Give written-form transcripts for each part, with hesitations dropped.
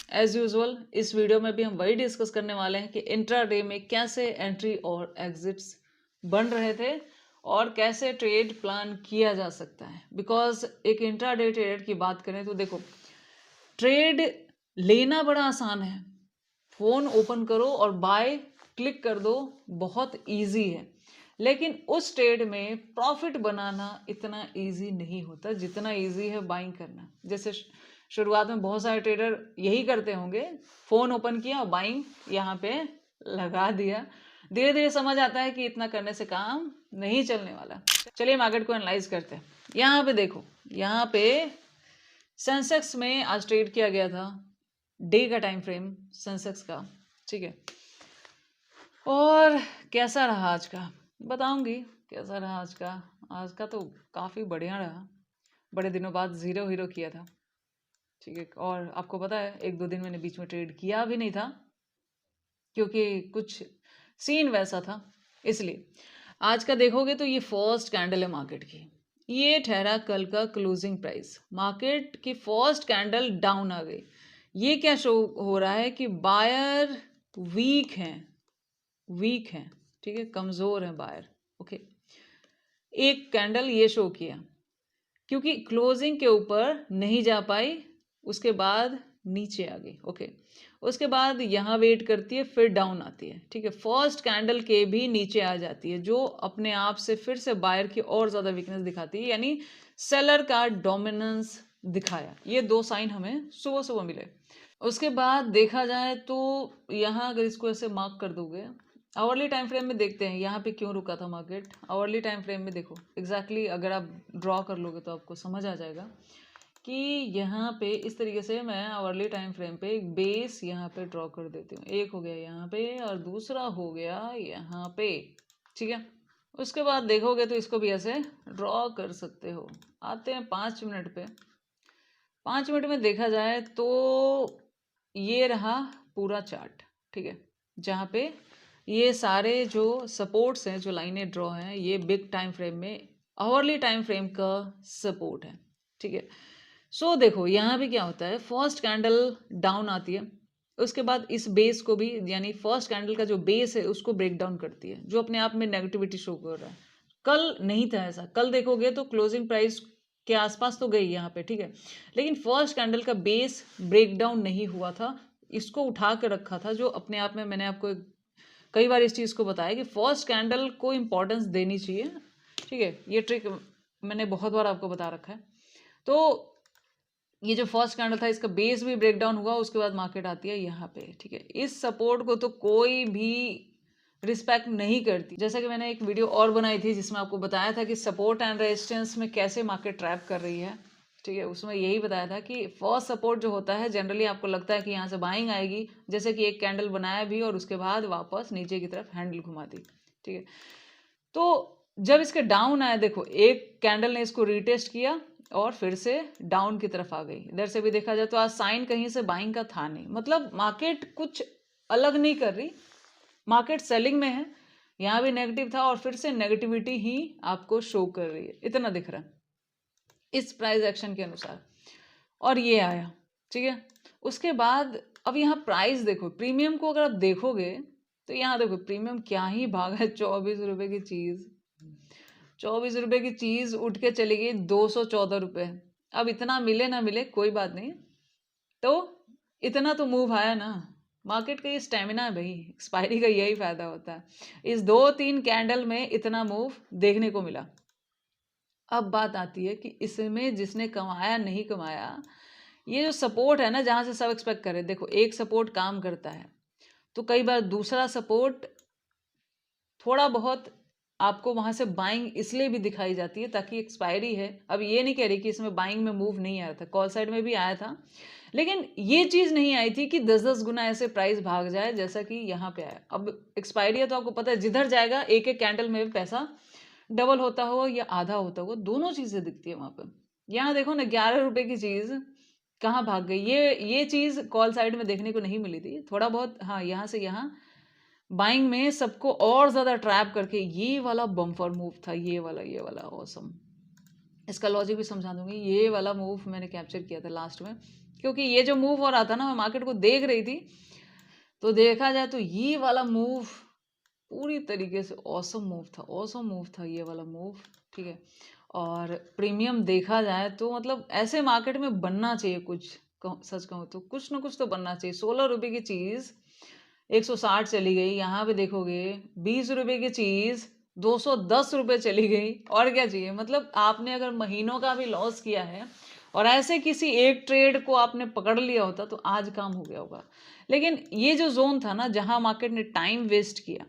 As usual इस video में भी हम वही डिस्कस करने वाले हैं कि इंट्राडे में कैसे एंट्री और एग्जिट्स बन रहे थे और कैसे ट्रेड प्लान किया जा सकता है। बिकॉज एक इंट्राडे ट्रेडर की बात करें तो देखो, ट्रेड लेना बड़ा आसान है, फोन ओपन करो और बाय क्लिक कर दो, बहुत इजी है। लेकिन उस ट्रेड में प्रॉफिट बनाना इतना इजी नहीं होता जितना इजी है बाइंग करना। जैसे शुरुआत में बहुत सारे ट्रेडर यही करते होंगे, फोन ओपन किया और बाइंग यहाँ पे लगा दिया। धीरे धीरे समझ आता है कि इतना करने से काम नहीं चलने वाला। चलिए मार्केट को एनालाइज करते हैं। यहाँ पे देखो, यहाँ पे सेंसेक्स में आज ट्रेड किया गया था, डे का टाइम फ्रेम सेंसेक्स का, ठीक है। और कैसा रहा आज का बताऊंगी, कैसा रहा आज का। आज का तो काफ़ी बढ़िया रहा, बड़े दिनों बाद ज़ीरो हीरो किया था, ठीक है। और आपको पता है एक दो दिन मैंने बीच में ट्रेड किया भी नहीं था क्योंकि कुछ सीन वैसा था, इसलिए। आज का देखोगे तो ये फर्स्ट कैंडल है मार्केट की, ये ठहरा कल का क्लोजिंग प्राइस। मार्केट की फर्स्ट कैंडल डाउन आ गई। ये क्या शो हो रहा है कि बायर वीक हैं, ठीक है, कमज़ोर है बायर। ओके, एक कैंडल ये शो किया क्योंकि क्लोजिंग के ऊपर नहीं जा पाई, उसके बाद नीचे आ गई। ओके, उसके बाद यहाँ वेट करती है, फिर डाउन आती है, ठीक है। फर्स्ट कैंडल के भी नीचे आ जाती है, जो अपने आप से फिर से बायर की और ज़्यादा वीकनेस दिखाती है, यानी सेलर का डोमिनेंस दिखाया। ये दो साइन हमें सुबह सुबह मिले। उसके बाद देखा जाए तो यहाँ अगर इसको ऐसे मार्क कर दोगे, आवरली टाइम फ्रेम में देखते हैं यहाँ पे क्यों रुका था मार्केट। आवरली टाइम फ्रेम में देखो एग्जैक्टली अगर आप ड्रॉ कर लोगे तो आपको समझ आ जाएगा कि यहाँ पे इस तरीके से मैं आवरली टाइम फ्रेम पे एक बेस यहाँ पे ड्रॉ कर देती हूँ। एक हो गया यहाँ पे और दूसरा हो गया यहाँ पे, ठीक है। उसके बाद देखोगे तो इसको भी ऐसे ड्रॉ कर सकते हो। आते हैं 5 मिनट पे। 5 मिनट में देखा जाए तो ये रहा पूरा चार्ट, ठीक है, जहाँ पे ये सारे जो सपोर्ट्स हैं, जो लाइनें ड्रॉ हैं, ये बिग टाइम फ्रेम में आवरली टाइम फ्रेम का सपोर्ट है, ठीक है। सो देखो यहाँ भी क्या होता है, फर्स्ट कैंडल डाउन आती है, उसके बाद इस बेस को भी, यानी फर्स्ट कैंडल का जो बेस है उसको ब्रेक डाउन करती है, जो अपने आप में नेगेटिविटी शो कर रहा है। कल नहीं था ऐसा, कल देखोगे तो क्लोजिंग प्राइस के आसपास तो गई यहाँ पे, ठीक है, लेकिन फर्स्ट कैंडल का बेस ब्रेक डाउन नहीं हुआ था, इसको उठा कर रखा था, जो अपने आप में मैंने आपको कई बार इस चीज़ को बताया कि फर्स्ट कैंडल को इम्पोर्टेंस देनी चाहिए, ठीक है। ये ट्रिक मैंने बहुत बार आपको बता रखा है। तो ये जो फर्स्ट कैंडल था इसका बेस भी ब्रेक डाउन हुआ, उसके बाद मार्केट आती है यहाँ पे, ठीक है। इस सपोर्ट को तो कोई भी रिस्पेक्ट नहीं करती। जैसा कि मैंने एक वीडियो और बनाई थी जिसमें आपको बताया था कि सपोर्ट एंड रेजिस्टेंस में कैसे मार्केट ट्रैप कर रही है, ठीक है। उसमें यही बताया था कि फर्स्ट सपोर्ट जो होता है जनरली आपको लगता है कि यहाँ से बाइंग आएगी, जैसे कि एक कैंडल बनाया भी और उसके बाद वापस नीचे की तरफ हैंडल घुमा दी, ठीक है। तो जब इसके डाउन आया, देखो एक कैंडल ने इसको रीटेस्ट किया और फिर से डाउन की तरफ आ गई। इधर से भी देखा जाए तो आज साइन कहीं से बाइंग का था नहीं, मतलब मार्केट कुछ अलग नहीं कर रही, मार्केट सेलिंग में है। यहाँ भी नेगेटिव था और फिर से नेगेटिविटी ही आपको शो कर रही है, इतना दिख रहा है इस प्राइस एक्शन के अनुसार। और ये आया, ठीक है। उसके बाद अब यहाँ प्राइस देखो, प्रीमियम को अगर आप देखोगे तो यहाँ देखो प्रीमियम क्या ही भागा है। 24 रुपए की चीज़, 24 रुपए की चीज़ उठ के चली गई 214 रुपये। अब इतना मिले ना मिले कोई बात नहीं, तो इतना तो मूव आया ना। मार्केट का ये स्टेमिना है भाई, एक्सपायरी का यही फायदा होता है। इस 2-3 कैंडल में इतना मूव देखने को मिला। अब बात आती है कि इसमें जिसने कमाया नहीं कमाया, ये जो सपोर्ट है ना जहाँ से सब एक्सपेक्ट करे, देखो एक सपोर्ट काम करता है तो कई बार दूसरा सपोर्ट थोड़ा बहुत आपको वहाँ से बाइंग इसलिए भी दिखाई जाती है ताकि एक्सपायरी है। अब ये नहीं कह रही कि इसमें बाइंग में मूव नहीं आया था, कॉल साइड में भी आया था, लेकिन ये चीज़ नहीं आई थी कि 10-10 गुना ऐसे प्राइस भाग जाए जैसा कि यहाँ पे आया। अब एक्सपायरी है तो आपको पता है जिधर जाएगा एक एक कैंडल में पैसा डबल होता हो या आधा होता हो, दोनों चीज़ें दिखती है वहाँ पर। यहाँ देखो ना 11 रुपये की चीज़ कहाँ भाग गई। ये चीज़ कॉल साइड में देखने को नहीं मिली थी, थोड़ा बहुत हाँ यहाँ से यहाँ बाइंग में सबको और ज़्यादा ट्रैप करके ये वाला बम्पर मूव था, ये वाला ऑसम। इसका लॉजिक भी समझा दूंगी। ये वाला मूव मैंने कैप्चर किया था लास्ट में, क्योंकि ये जो मूव हो रहा था ना, मैं मार्केट को देख रही थी, तो देखा जाए तो ये वाला मूव पूरी तरीके से ऑसम मूव था, ऑसम मूव था ये वाला मूव, ठीक है। और प्रीमियम देखा जाए तो मतलब ऐसे मार्केट में बनना चाहिए कुछ, सच कहूँ तो कुछ ना कुछ तो बनना चाहिए। 16 रुपए की चीज़ 160 चली गई, यहाँ पे देखोगे 20 रुपए की चीज़ 210 रुपए चली गई, और क्या चाहिए। मतलब आपने अगर महीनों का भी लॉस किया है और ऐसे किसी एक ट्रेड को आपने पकड़ लिया होता तो आज काम हो गया होगा। लेकिन ये जो जोन था ना जहां मार्केट ने टाइम वेस्ट किया,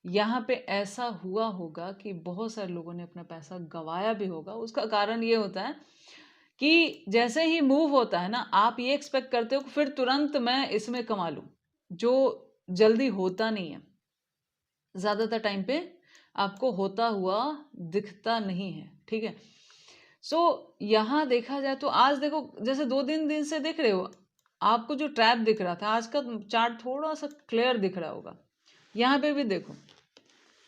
यहाँ पे ऐसा हुआ होगा कि बहुत सारे लोगों ने अपना पैसा गवाया भी होगा। उसका कारण ये होता है कि जैसे ही मूव होता है ना, आप ये एक्सपेक्ट करते हो कि फिर तुरंत मैं इसमें कमा लूं, जो जल्दी होता नहीं है। ज़्यादातर टाइम पे आपको होता हुआ दिखता नहीं है, ठीक है। सो यहाँ देखा जाए तो आज देखो, जैसे 2-3 दिन से देख रहे हो, आपको जो ट्रैप दिख रहा था, आज का चार्ट थोड़ा सा क्लियर दिख रहा होगा। यहाँ पे भी देखो,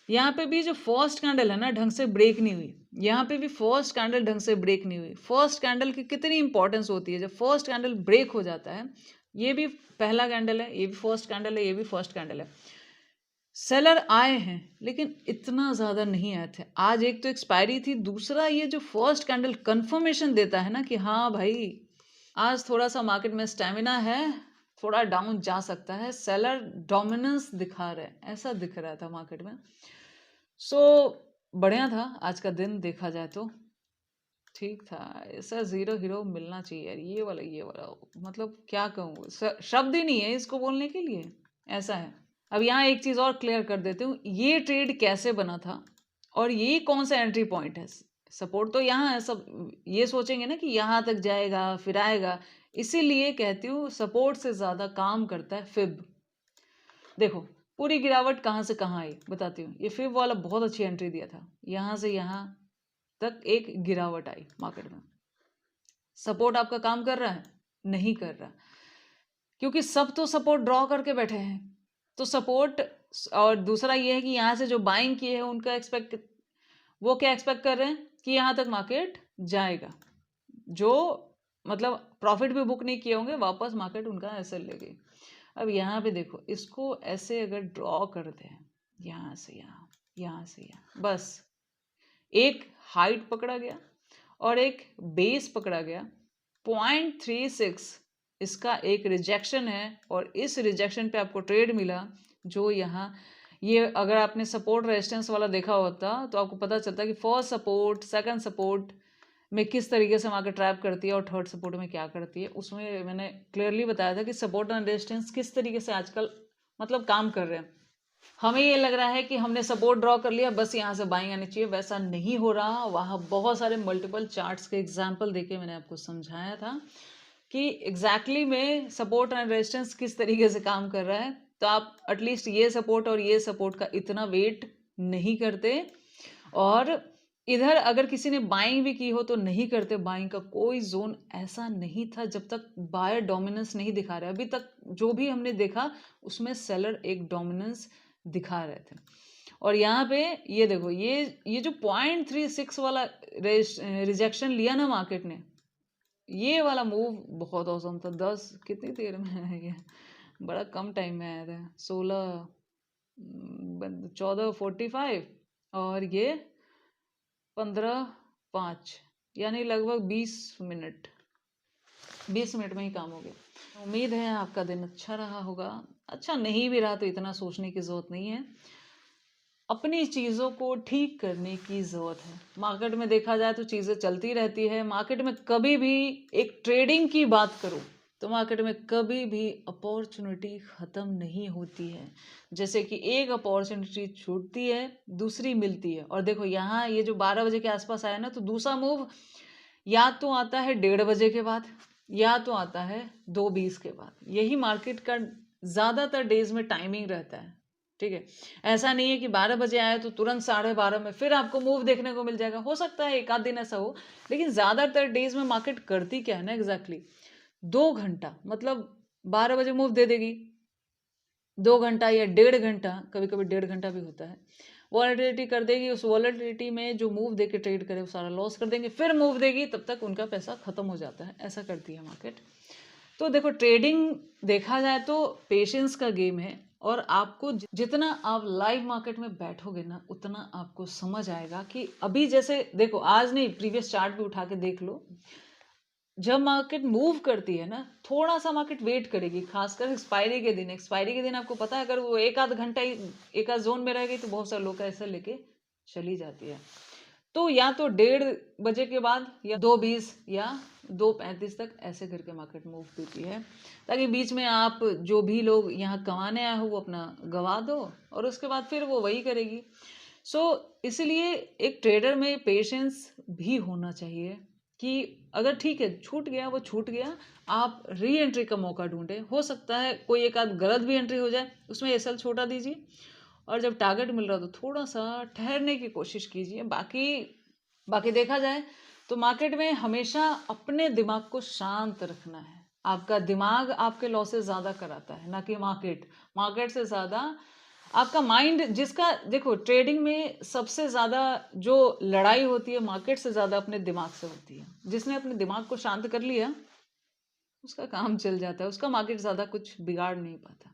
यहाँ पे भी जो फर्स्ट कैंडल है ना ढंग से ब्रेक नहीं हुई, यहाँ पे भी फर्स्ट कैंडल ढंग से ब्रेक नहीं हुई। फर्स्ट कैंडल की कितनी इंपॉर्टेंस होती है, जब फर्स्ट कैंडल ब्रेक हो जाता है, ये भी पहला कैंडल है, ये भी फर्स्ट कैंडल है, ये भी फर्स्ट कैंडल है। सेलर आए हैं लेकिन इतना ज़्यादा नहीं आए थे। आज एक तो एक्सपायरी थी, दूसरा ये जो फर्स्ट कैंडल कंफर्मेशन देता है ना कि हाँ भाई आज थोड़ा सा मार्केट में स्टेमिना है, थोड़ा डाउन जा सकता है, सेलर डोमिनेंस दिखा रहे हैं, ऐसा दिख रहा था मार्केट में। सो बढ़िया था आज का दिन, देखा जाए तो ठीक था। ऐसा जीरो हीरो मिलना चाहिए यार, ये वाला मतलब क्या कहूँ, शब्द ही नहीं है इसको बोलने के लिए, ऐसा है। अब यहाँ एक चीज़ और क्लियर कर देती हूँ, ये ट्रेड कैसे बना था और ये कौन सा एंट्री पॉइंट है। सपोर्ट तो यहाँ है, सब ये सोचेंगे ना कि यहाँ तक जाएगा फिर आएगा, इसीलिए कहती हूँ सपोर्ट से ज़्यादा काम करता है फिब। देखो पूरी गिरावट कहाँ से कहाँ आई बताती हूँ। ये फिब वाला बहुत अच्छी एंट्री दिया था, यहाँ से यहाँ तक एक गिरावट आई मार्केट में। सपोर्ट आपका काम कर रहा है? नहीं कर रहा, क्योंकि सब तो सपोर्ट ड्रॉ करके बैठे हैं। तो सपोर्ट, और दूसरा ये है कि यहाँ से जो बाइंग किए हैं उनका वो क्या एक्सपेक्ट कर रहे हैं कि यहाँ तक मार्केट जाएगा, जो मतलब प्रॉफिट भी बुक नहीं किए होंगे, वापस मार्केट उनका ऐसे ले गई। अब यहाँ पे देखो, इसको ऐसे अगर ड्रॉ करते हैं, यहाँ से यहाँ, यहाँ से यहाँ, बस एक हाइट पकड़ा गया और एक बेस पकड़ा गया। 0.36 इसका एक रिजेक्शन है, और इस रिजेक्शन पे आपको ट्रेड मिला, जो यहाँ ये अगर आपने सपोर्ट रेजिस्टेंस वाला देखा होता तो आपको पता चलता कि फर्स्ट सपोर्ट सेकंड सपोर्ट में किस तरीके से मार्केट ट्रैप करती है और थर्ड सपोर्ट में क्या करती है। उसमें मैंने क्लियरली बताया था कि सपोर्ट एंड रेजिस्टेंस किस तरीके से आजकल मतलब काम कर रहे हैं। हमें ये लग रहा है कि हमने सपोर्ट ड्रॉ कर लिया, बस यहाँ से बाइंग आनी चाहिए, वैसा नहीं हो रहा। वहाँ बहुत सारे मल्टीपल चार्ट्स के एग्जाम्पल देके मैंने आपको समझाया था कि एग्जैक्टली में सपोर्ट एंड रेजिस्टेंस किस तरीके से काम कर रहा है। तो आप एटलीस्ट ये सपोर्ट और ये सपोर्ट का इतना वेट नहीं करते, और इधर अगर किसी ने बाइंग भी की हो तो नहीं करते। बाइंग का कोई जोन ऐसा नहीं था जब तक बायर डोमिनेंस नहीं दिखा रहे। अभी तक जो भी हमने देखा उसमें सेलर एक डोमिनेंस दिखा रहे थे। और यहाँ पे ये देखो, ये जो 0.36 वाला रिजेक्शन लिया ना मार्केट ने, ये वाला मूव बहुत औसम था। 10 कितनी देर में आया ये, बड़ा कम टाइम में आया था। 14:45 और ये 15:05, यानी लगभग 20 मिनट में ही काम हो गया। उम्मीद है आपका दिन अच्छा रहा होगा। अच्छा नहीं भी रहा तो इतना सोचने की ज़रूरत नहीं है, अपनी चीज़ों को ठीक करने की ज़रूरत है। मार्केट में देखा जाए तो चीज़ें चलती रहती है। मार्केट में कभी भी, एक ट्रेडिंग की बात करूं तो मार्केट में कभी भी अपॉर्चुनिटी ख़त्म नहीं होती है। जैसे कि एक अपॉर्चुनिटी छूटती है दूसरी मिलती है। और देखो यहाँ ये जो 12 बजे के आसपास आया ना, तो दूसरा मूव या तो आता है 1:30 बजे के बाद, या तो आता है 2:20 के बाद। यही मार्केट का ज़्यादातर डेज में टाइमिंग रहता है, ठीक है। ऐसा नहीं है कि 12 बजे आए तो तुरंत 12:30 में फिर आपको मूव देखने को मिल जाएगा। हो सकता है एक आध दिन ऐसा हो, लेकिन ज़्यादातर डेज में मार्केट करती क्या है ना, एग्जैक्टली 2 घंटा, मतलब 12 बजे मूव दे देगी, 2 घंटा या 1.5 घंटा, कभी कभी 1.5 घंटा भी होता है, वॉलेटिलिटी कर देगी, उस वॉलेटिलिटी में जो मूव देके ट्रेड करे वो सारा लॉस कर देंगे, फिर मूव देगी तब तक उनका पैसा खत्म हो जाता है, ऐसा करती है मार्केट। तो देखो ट्रेडिंग देखा जाए तो पेशेंस का गेम है, और आपको जितना आप लाइव मार्केट में बैठोगे ना उतना आपको समझ आएगा कि अभी जैसे देखो आज नहीं, प्रीवियस चार्ट भी उठा के देख लो, जब मार्केट मूव करती है ना थोड़ा सा मार्केट वेट करेगी, खासकर एक्सपायरी के दिन। एक्सपायरी के दिन आपको पता है अगर वो एक आध घंटा ही एक आध जोन में रह गई तो बहुत सारे लोग ऐसे लेके चली जाती है। तो या तो 1:30 बजे के बाद या 2:20 या 2:35 तक ऐसे करके मार्केट मूव देती है, ताकि बीच में आप जो भी लोग यहाँ कमाने आए हो वो अपना गवा दो और उसके बाद फिर वो वही करेगी। सो इसलिए एक ट्रेडर में पेशेंस भी होना चाहिए कि अगर ठीक है छूट गया वो छूट गया, आप री एंट्री का मौका ढूंढे। हो सकता है कोई एक आध गलत भी एंट्री हो जाए, उसमें एसएल छोटा दीजिए, और जब टारगेट मिल रहा तो थोड़ा सा ठहरने की कोशिश कीजिए। बाकी बाकी देखा जाए तो मार्केट में हमेशा अपने दिमाग को शांत रखना है। आपका दिमाग आपके लॉसेस ज़्यादा कराता है, ना कि मार्केट। मार्केट से ज़्यादा आपका माइंड, जिसका देखो ट्रेडिंग में सबसे ज़्यादा जो लड़ाई होती है मार्केट से ज़्यादा अपने दिमाग से होती है। जिसने अपने दिमाग को शांत कर लिया उसका काम चल जाता है, उसका मार्केट ज़्यादा कुछ बिगाड़ नहीं पाता।